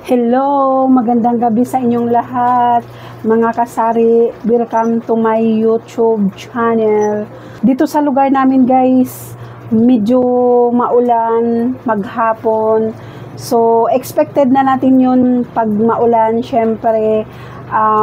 Hello, magandang gabi sa inyong lahat. Mga kasari, welcome to my YouTube channel. Dito sa lugar namin guys, medyo maulan, maghapon. So, expected na natin yun pag maulan, syempre,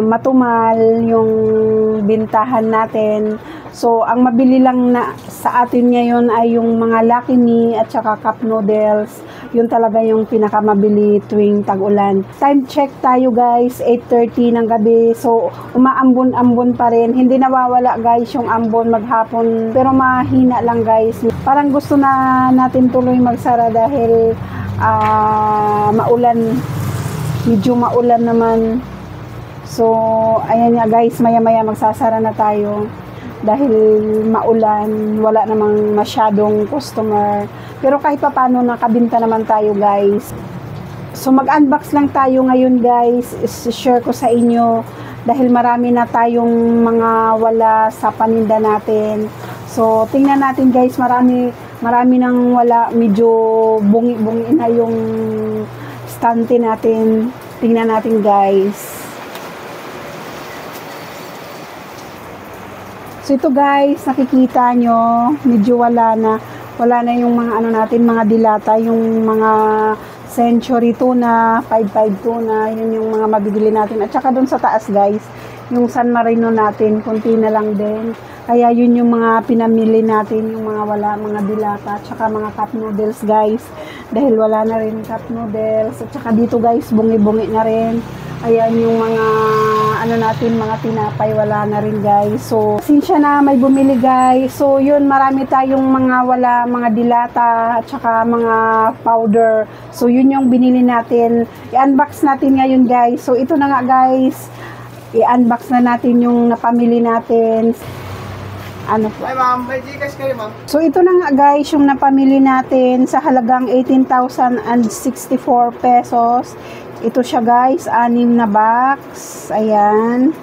matumal yung bintahan natin. So, ang mabili lang na sa atin ngayon ay yung mga Lucky Me at saka cup noodles. Yun talaga yung pinakamabili tuwing tag-ulan. Time check tayo guys, 8:30 ng gabi. So, umaambon-ambon pa rin. Hindi nawawala guys yung ambon maghapon. Pero mahina lang guys. Parang gusto na natin tuloy magsara dahil maulan. Medyo maulan naman. So, ayan nga guys, maya-maya magsasara na tayo. Dahil maulan, wala namang masyadong customer. Pero kahit pa paano, nakabinta naman tayo guys. So mag-unbox lang tayo ngayon guys. I-share ko sa inyo. Dahil marami na tayong mga wala sa paninda natin. So tingnan natin guys, marami nang wala. Medyo bungi-bungi na yung stante natin. Tingnan natin guys. So ito guys, nakikita nyo, medyo wala na yung mga ano natin, mga dilata, yung mga century tuna, 5-5 tuna, yun yung mga mabibili natin. At saka doon sa taas guys, yung San Marino natin, konti na lang din. Kaya yun yung mga pinamili natin, yung mga wala, mga dilata, at saka mga cup noodles guys. Dahil wala na rin cup noodles. At saka dito guys, bungi-bungi na rin. Ayan yung mga ano natin, mga tinapay, wala na rin guys. So, sinsya na may bumili guys. So, yun, marami tayong mga wala, mga dilata, at saka mga powder. So, yun yung binili natin. I-unbox natin ngayon guys. So, ito na nga guys. I-unbox na natin yung napamili natin. Ano po? Ay ma'am, may Gcash kayo ma'am. So, ito na nga guys, yung napamili natin sa halagang 18,064 pesos. Ito siya guys, 6 na box. Ayan.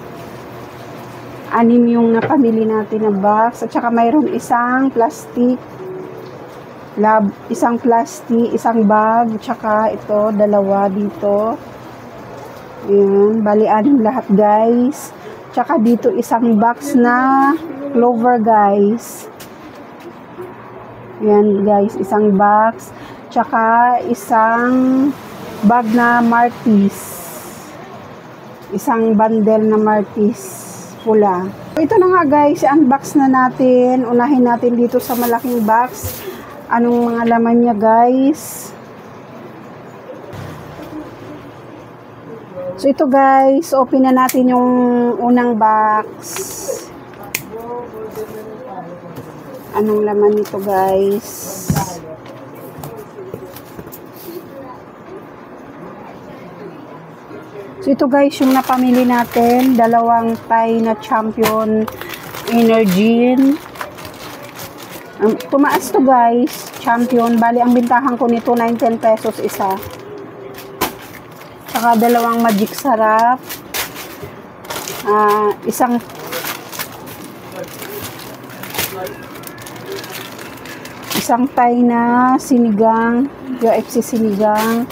6 yung napamili natin na box. At saka mayroon isang plastic. Isang plastic, isang bag. At saka ito, dalawa dito. Ayan, bali 6 lahat guys. At saka dito isang box na clover guys. Ayan guys, isang box. At saka isang bag na Martis. Isang bundle na Martis pula. So, ito na nga guys, unbox na natin. Unahin natin dito sa malaking box. Anong mga laman niya guys? So ito guys, open na natin yung unang box. Anong laman nito guys? So ito guys, yung napamili natin, dalawang Thai na Champion Energin. Tumaas to guys, Champion. Bali, ang bintahan ko nito, 9-10 pesos isa. Saka dalawang Magic Sarap. Isang Thai na sinigang, UFC sinigang.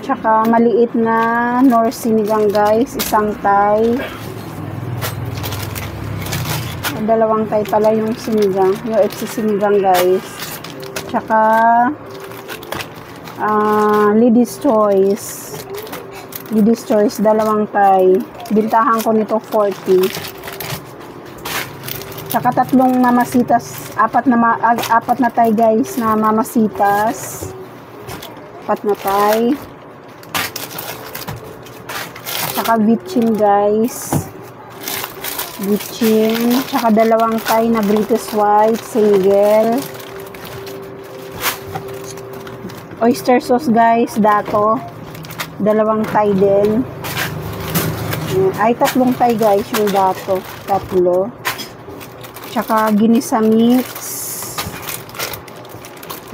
Tsaka maliit na Nor sinigang guys, isang Thai. Dalawang Thai pala yung sinigang, UFC sinigang guys. Tsaka Ladies Choice. Ladies Choice, dalawang Thai. Bintahan ko nito 40. Tsaka tatlong mamasitas, apat na Thai guys na mamasitas. 4 na Thai. Tsaka bitchin guys. Bitchin. Tsaka dalawang Thai na British White single. Oyster sauce guys, dato. Dalawang Thai din. Ay, tatlong Thai guys yung dato. Tatlo. Tsaka ginisa mix.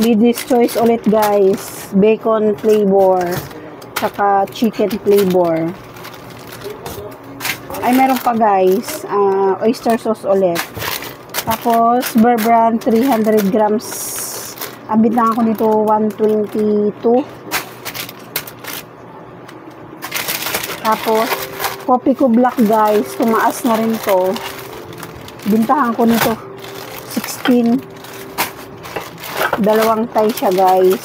Ladies Choice ulit guys. Bacon flavor. Tsaka chicken flavor. Ay, meron pa guys, oyster sauce ulit. Tapos, Bear Brand 300 grams. Ang bintahan ko nito 122. Tapos, Coffee ko Black guys, tumaas na rin to. Bintahan ko nito 16. Dalawang tie siya guys.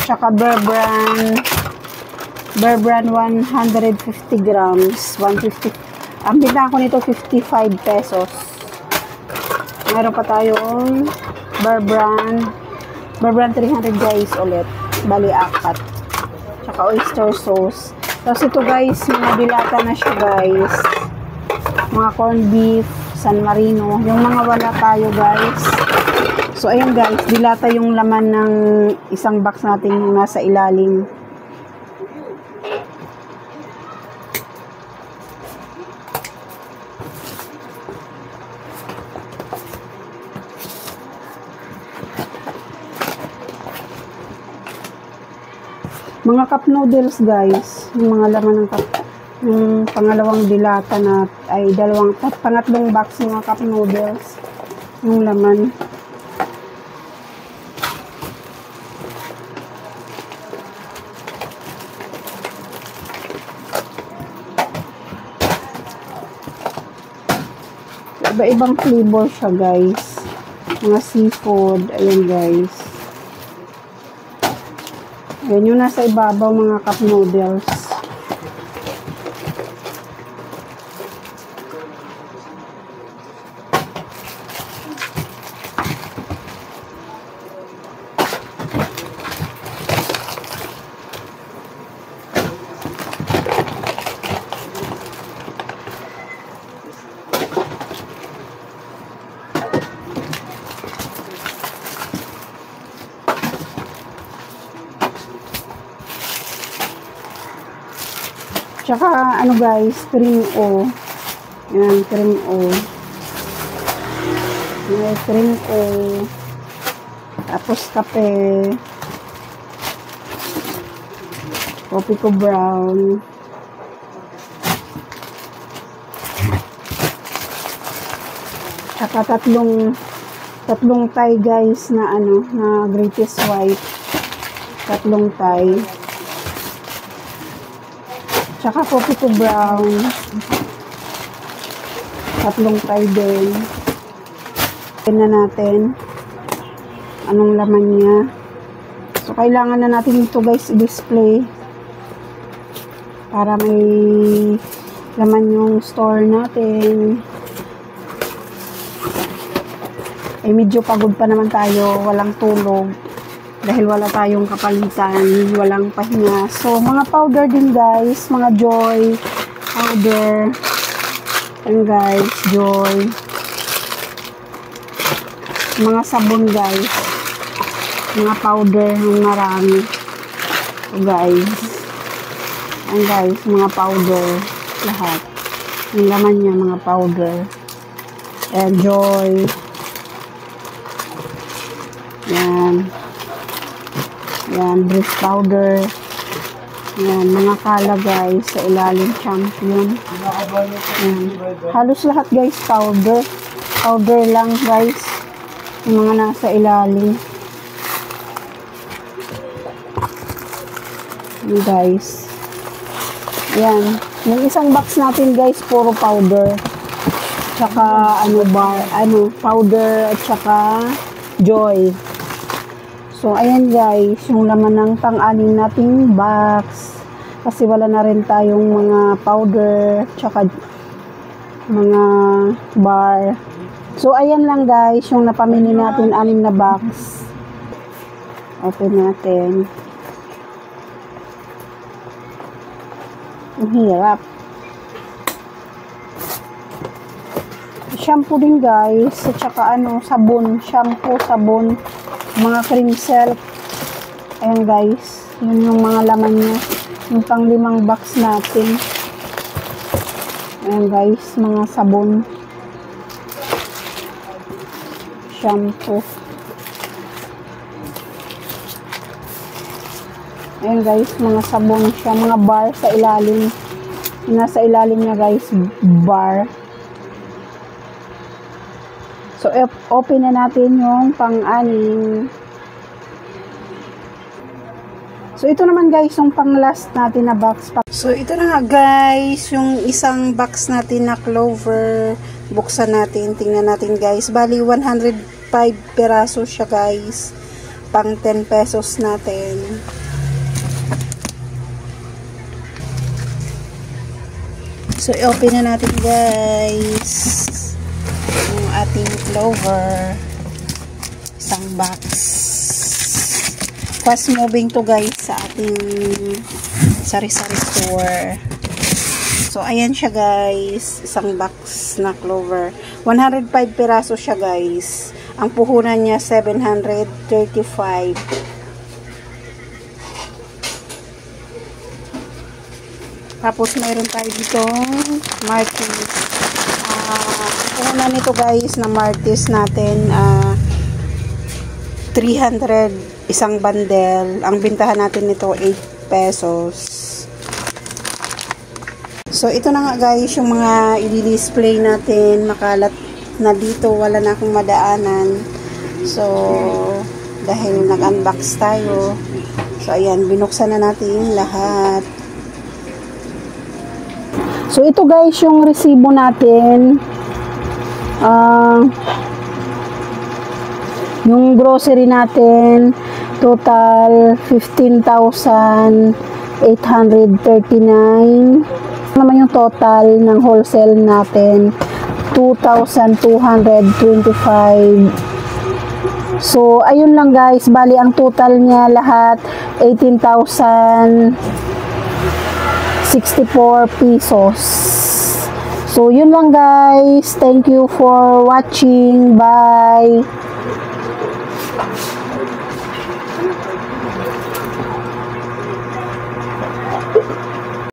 Tsaka Bear Brand 150 grams. 150. Ang bintahan ko nito 55 pesos. Meron pa tayong Bear Brand 300 guys ulit. Bali, 4. Tsaka oyster sauce. Tapos ito guys, mga dilata na siya guys. Mga corned beef, San Marino. Yung mga wala tayo guys. So ayun guys, dilata yung laman ng isang box natin yung nasa ilalim. Mga cup noodles guys, yung mga laman ng cup, yung pangalawang dilata na, ay pangatlong box ng mga cup noodles, yung laman. Iba-ibang flavor siya guys, mga seafood, ayun guys. Ayan yung nasa ibabaw mga cup noodles. Tsaka, ano guys, cream O. Yan, cream O. Yan, cream O. Tapos kape. Coffee ko brown. Tsaka tatlong tie guys na na greatest white. Tatlong tie. Tsaka coffee ko brown. Tatlong tie din. Tignan na natin anong laman niya. So, kailangan na natin ito guys i-display para may laman yung store natin. Eh, medyo pagod pa naman tayo. Walang tulog. Dahil wala tayong kapalitan, walang pahinga. So, mga powder din guys, mga Joy powder. Ayan guys, Joy. Mga sabon guys. Mga powder ng marami. So guys. Ayan guys, mga powder. Lahat. Yung laman niya, mga powder. Ayan, Joy. Ayan. Yan, breast powder. Yan, mga kala guys, sa ilalim champion. Yan. Halos lahat guys, powder. Powder lang guys. Yung mga nasa ilalim. Yan guys. Yan. Yung isang box natin guys, puro powder. Tsaka, powder at tsaka Joy. So, ayan guys, yung laman ng pang-anim nating box. Kasi wala na rin tayong mga powder, tsaka mga bar. So, ayan lang guys, yung napamili natin 6 na box. Open natin. Ang hirap. Shampoo din guys, at tsaka sabon, shampoo, sabon. Mga cream silk. Ayan guys. Yun yung mga laman niya. Yung pang 5 box natin. Ayan guys. Mga sabon. Shampoo. Ayan guys. Mga sabon siya. Mga bar sa ilalim. Yung nasa ilalim niya guys. Bar. So, open na natin yung pang-anim. So, ito naman guys, yung pang last natin na box. So, ito na nga guys, yung isang box natin na clover. Buksan natin, tingnan natin guys. Bali, 105 peraso siya guys. Pang 10 pesos natin. So, i-open na natin guys yung ating clover. Isang box. Fast moving to guys sa ating sari-sari store. So, ayan siya guys. Isang box na clover. 105 peraso siya guys. Ang puhunan niya 735. Tapos, mayroon tayo ditong Martis. Puhunan nito guys na Martis natin 300 isang bundle. Ang bintahan natin nito 8 pesos. So, ito na nga guys yung mga i-display natin. Makalat na dito. Wala na akong madaanan. So, dahil nag-unbox tayo. So, ayan. Binuksan na natin lahat. So, ito guys yung resibo natin. Yung grocery natin, total 15,839. Naman yung total ng wholesale natin, 2,225. So, ayun lang guys. Bali, ang total niya lahat, 18,064 pesos. So, yun lang guys. Thank you for watching. Bye!